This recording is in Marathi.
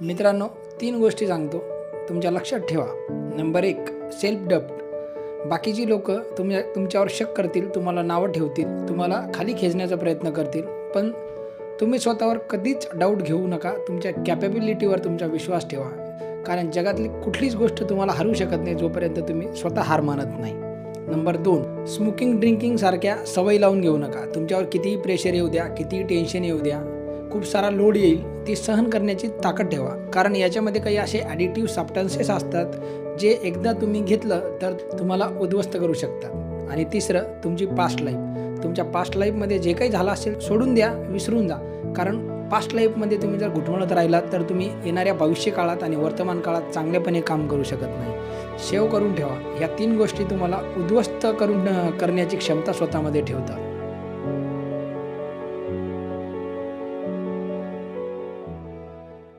मित्रांनो, 3 गोष्टी सांगतो, तुमच्या लक्षात ठेवा. नंबर 1, सेल्फ डब्ट. बाकीची लोकं तुमच्यावर शक करतील, तुम्हाला नावं ठेवतील, तुम्हाला खाली खेचण्याचा प्रयत्न करतील, पण तुम्ही स्वतःवर कधीच डाऊट घेऊ नका. तुमच्या कॅपेबिलिटीवर तुमचा विश्वास ठेवा, कारण जगातली कुठलीच गोष्ट तुम्हाला हरवू शकत नाही जोपर्यंत तुम्ही स्वतः हार मानत नाही. नंबर 2, स्मोकिंग ड्रिंकिंग सारख्या सवयी लावून घेऊ नका. तुमच्यावर कितीही प्रेशर येऊ द्या, कितीही टेन्शन येऊ द्या, खूप सारा लोड येईल, ती सहन करण्याची ताकद ठेवा, कारण याच्यामध्ये काही असे ॲडिटिव्ह सबस्टन्सेस असतात जे एकदा तुम्ही घेतलं तर तुम्हाला उद्ध्वस्त करू शकतात. आणि तिसरं, तुमची पास्ट लाईफ. तुमच्या पास्ट लाईफमध्ये जे काही झालं असेल सोडून द्या, विसरून जा, कारण पास्ट लाईफमध्ये तुम्ही जर घुटमळत राहिलात तर तुम्ही येणाऱ्या भविष्यकाळात आणि वर्तमान काळात चांगल्यापणे काम करू शकत नाही. सेव्ह करून ठेवा. या 3 गोष्टी तुम्हाला उद्ध्वस्त करण्याची क्षमता स्वतःमध्ये ठेवतात.